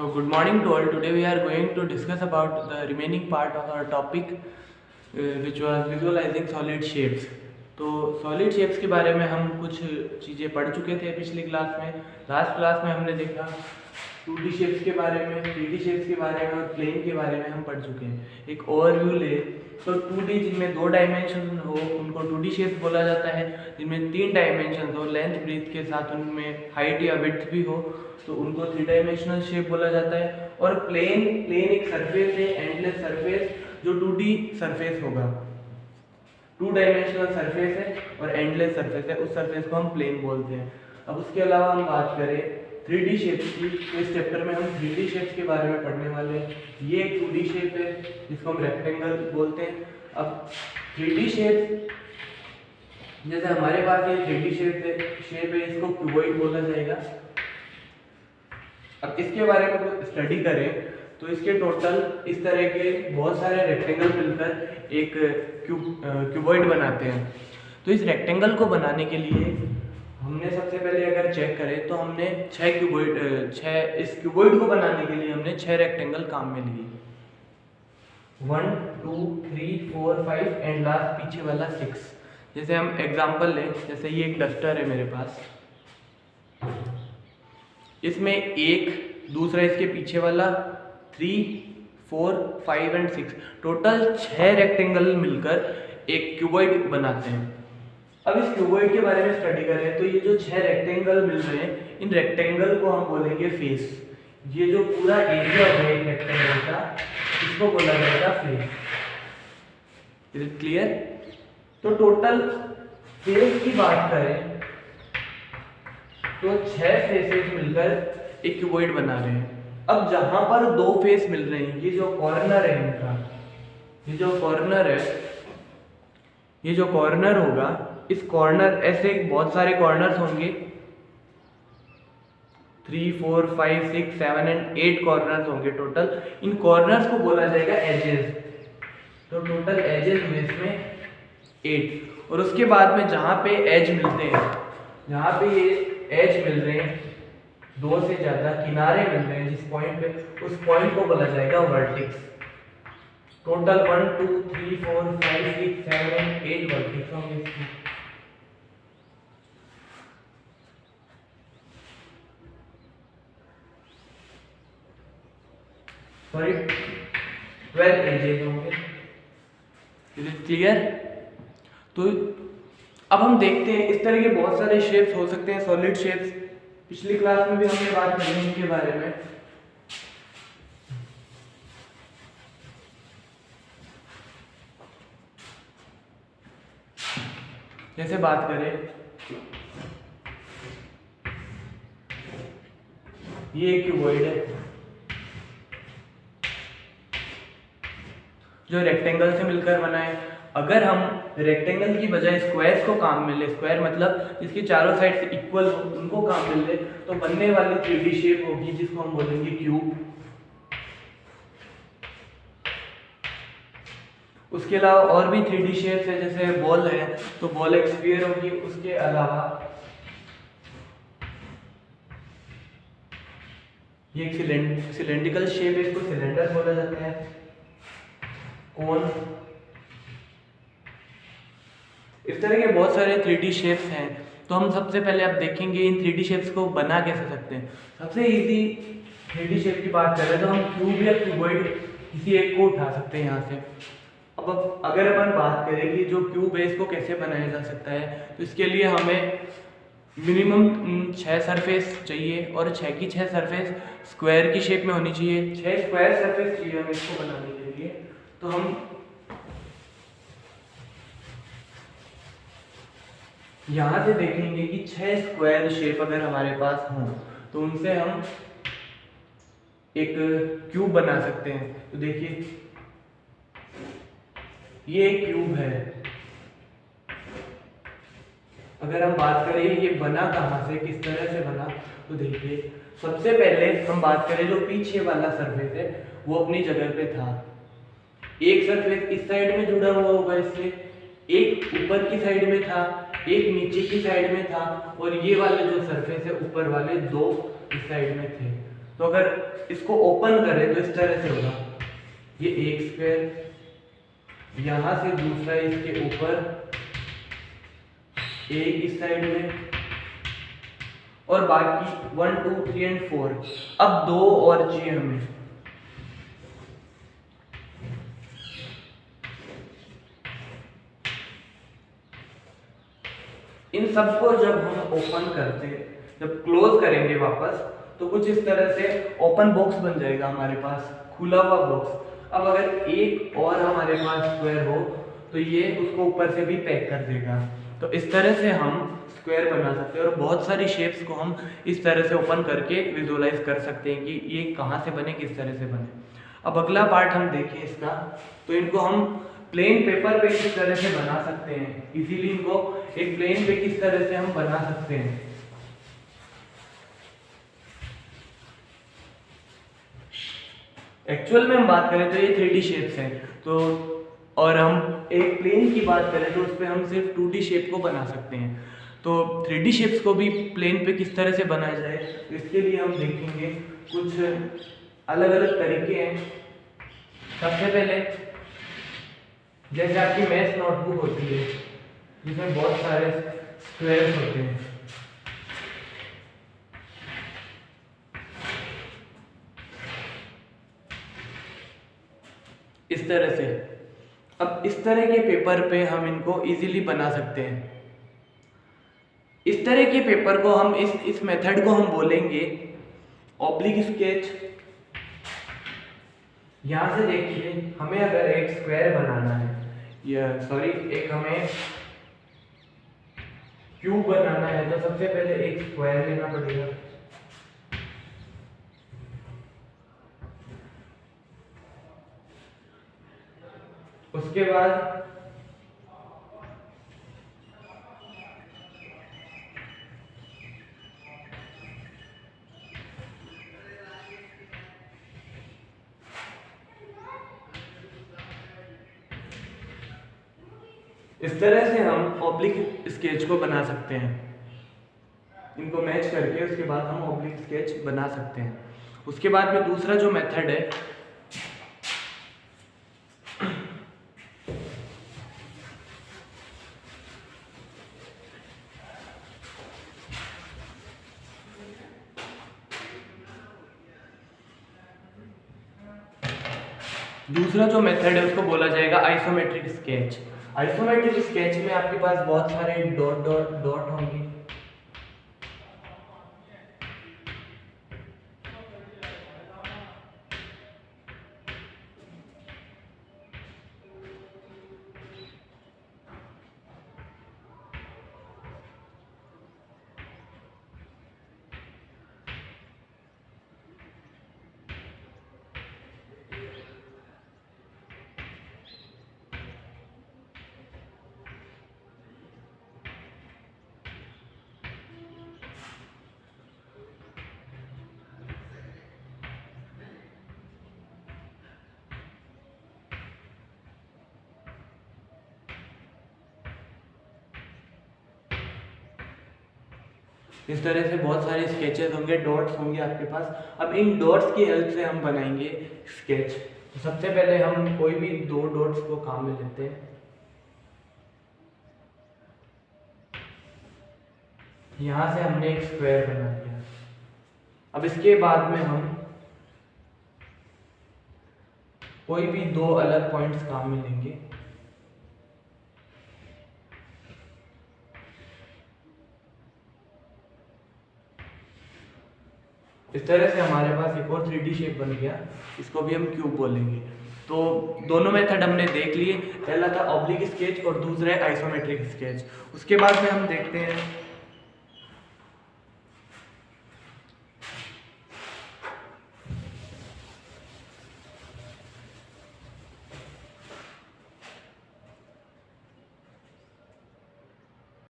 So good morning to all. Today we are going to discuss about the remaining part of our topic which was visualizing solid shapes. तो solid shapes के बारे में हम कुछ चीज़ें पढ़ चुके थे पिछली क्लास में। लास्ट क्लास में हमने देखा 2D शेप्स के बारे में, 3D शेप्स के बारे में और प्लेन के बारे में हम पढ़ चुके हैं। एक ओवरव्यू ले तो 2D जिनमें 2 डायमेंशन हो उनको 2D शेप्स बोला जाता है। जिनमें 3 डायमेंशन हो, लेंथ ब्रीथ के साथ उनमें हाइट या विड्थ भी हो तो उनको 3 डायमेंशनल शेप बोला जाता है। और प्लेन एक सरफेस है, एंडलेस सरफेस जो 2D सरफेस होगा। 2 डायमेंशनल सरफेस है और एंडलेस सरफेस है, उस सरफेस को हम प्लेन बोलते हैं। अब उसके अलावा हम बात करें 3D शेप्स की, तो इस चैप्टर में हम 3D शेप्स के बारे में पढ़ने वाले हैं। ये एक 2D शेप है जिसको हम रेक्टेंगल बोलते हैं। अब 3D शेप, जैसे हमारे पास ये 3D शेप है इसको क्यूबॉइड बोला जाएगा। अब इसके बारे में स्टडी करें तो इसके टोटल इस तरह के बहुत सारे रेक्टेंगल मिलकर एक क्यूबॉइड बनाते हैं। तो इस रेक्टेंगल को बनाने के लिए हमने सबसे पहले अगर चेक करें तो हमने 6 इस क्यूबॉइड को बनाने के लिए हमने 6 रेक्टेंगल काम में लिए। 1 2 3 4 5 एंड लास्ट पीछे वाला 6। जैसे हम एग्जांपल लें, जैसे ये एक डस्टर है मेरे पास, इसमें एक, दूसरा इसके पीछे वाला 3 4 5 एंड 6, टोटल 6 रेक्टेंगल मिलकर एक क्यूबॉइड बनाते हैं। अब इस क्यूबॉइड के बारे में स्टडी करें तो ये जो 6 रेक्टेंगल मिल रहे हैं, इन रेक्टेंगल को हम बोलेंगे फेस। ये जो पूरा एरिया है एक रेक्टेंगल का, इसको बोला जाएगा फेस। Is it clear? तो टोटल फेस की बात करें तो 6 फेसेस मिलकर एक क्यूबॉइड बना रहे हैं। अब जहां पर 2 फेस मिल रहे हैं, ये जो कॉर्नर है इनका, ये जो कॉर्नर है, ये जो कॉर्नर होगा, इस कॉर्नर ऐसे बहुत सारे कॉर्नर्स होंगे, 3 4 5 6 7 एंड 8 कॉर्नर्स होंगे टोटल। इन कॉर्नर्स को बोला जाएगा एजेस। तो टोटल एजेस हुए इसमें 8। और उसके बाद में जहां पे एज मिलते हैं, जहां पे ये एज मिल रहे हैं, 2 से ज्यादा किनारे मिल रहे हैं जिस पॉइंट पे, उस पॉइंट को बोला जाएगा वर्टेक्स। टोटल 1 2 3 4 5 6 7 8 वर्टेक्स होंगे इसकी। सॉरी 12 एजेस होंगे। Is it clear? तो अब हम देखते हैं इस तरह के बहुत सारे शेप्स हो सकते हैं, सॉलिड शेप्स। पिछली क्लास में भी हमने बात करी इनके बारे में। जैसे बात करें, ये एक क्यूबॉइड है जो रेक्टेंगल से मिलकर बना है। अगर हम रेक्टेंगल की बजाय स्क्वायर्स को काम में ले, स्क्वायर मतलब जिसकी चारों साइड से इक्वल हो, उनको काम में ले, तो बनने वाली 3D शेप होगी जिसको हम बोलेंगे क्यूब। उसके अलावा और भी 3D शेप्स है, जैसे बॉल है तो बॉल एक स्फीयर होगी। उसके अलावा ये एक सिलेंड्रिकल शेप है, इसको सिलेंडर बोला जाता है। कोन, इस तरह के बहुत सारे 3D शेप्स हैं। तो हम सबसे पहले अब देखेंगे इन 3D शेप्स को बना कैसे सकते हैं। सबसे इजी 3D शेप की बात करें तो हम क्यूब या क्यूबॉइड किसी एक को उठा सकते हैं यहाँ से। अब अगर अपन बात करें कि जो क्यूब है इसको कैसे बनाया जा सकता है, तो इसके लिए हमें मिनिमम 6 सरफेस चाहिए और 6 की 6 सरफेस स्क्वायर की शेप में होनी चाहिए। 6 स्क्वायर सरफेस चाहिए हमें इसको बनाने के लिए। तो हम यहाँ से देखेंगे कि 6 स्क्वायर शेप अगर हमारे पास हों तो उनसे हम एक क्यूब बना सकते हैं। तो देखिए ये एक क्यूब है। अगर हम बात करें ये बना कहाँ से, किस तरह से बना, तो देखिए सबसे पहले हम बात करें जो पीछे वाला सरफेस है वो अपनी जगह पे था। एक सरफेस इस साइड में जुड़ा हुआ होगा इससे, एक ऊपर की साइड में था, एक नीचे की साइड में था, और ये वाले जो सरफेस है ऊपर वाले 2 इस साइड में थे। तो अगर इसको ओपन करें तो इस तरह से होगा, ये एक स्क्वायर, यहां से दूसरा इसके ऊपर, एक इस साइड में, और बाकी 1 2 3 एंड 4। अब दो और चाहिए हमें, इन सबको जब हम ओपन करते हैं, जब क्लोज करेंगे वापस, तो कुछ इस तरह से ओपन बॉक्स बन जाएगा हमारे पास, खुला हुआ बॉक्स। अब अगर एक और हमारे पास स्क्वायर हो तो ये उसको ऊपर से भी पैक कर देगा। तो इस तरह से हम स्क्वायर बना सकते हैं, और बहुत सारी शेप्स को हम इस तरह से ओपन करके विजुअलाइज कर सकते हैं कि ये कहाँ से बने, किस तरह से बने। अब अगला पार्ट हम देखें इसका, तो इनको हम प्लेन पेपर पे किस तरह से बना सकते हैं, इजीली इनको एक प्लेन पे किस तरह से हम बना सकते हैं। एक्चुअल में हम बात करें तो ये 3D शेप्स हैं, तो और हम एक प्लेन की बात करें तो उस पर हम सिर्फ 2D शेप को बना सकते हैं। तो 3D शेप्स को भी प्लेन पे किस तरह से बनाया जाए, तो इसके लिए हम देखेंगे कुछ अलग अलग तरीके हैं। सबसे पहले जैसे आपकी मैथ नोटबुक होती है जिसमें बहुत सारे स्क्वायर्स होते हैं, इस तरह से। अब इस तरह के पेपर पे हम इनको इजीली बना सकते हैं। इस तरह के पेपर को हम इस मेथड को हम बोलेंगे ऑब्लिक स्केच। यहां से देखिए, हमें अगर एक स्क्वायर बनाना है, या सॉरी एक हमें क्यूब बनाना है, तो सबसे पहले एक स्क्वायर लेना पड़ेगा। उसके बाद इस तरह से हम ऑब्लिक स्केच को बना सकते हैं। इनको मैच करके उसके बाद हम ऑब्लिक स्केच बना सकते हैं। उसके बाद में दूसरा जो मेथड है, उसको बोला जाएगा आइसोमेट्रिक स्केच। आइसोमेट्रिक स्केच में आपके पास बहुत सारे डॉट डॉट डॉट होंगे। इस तरह से बहुत सारे स्केचेस होंगे, डॉट्स होंगे आपके पास। अब इन डॉट्स की हेल्प से हम बनाएंगे स्केच। तो सबसे पहले हम कोई भी दो डॉट्स को काम में लेते हैं। यहां से हमने एक स्क्वायर बना दिया। अब इसके बाद में हम कोई भी दो अलग पॉइंट्स काम में लेंगे। इस तरह से हमारे पास एक और 3D शेप बन गया, इसको भी हम क्यूब बोलेंगे। तो दोनों मेथड हमने देख लिए, पहला था ऑब्लिक स्केच और दूसरा है आइसोमेट्रिक स्केच। उसके बाद में हम देखते हैं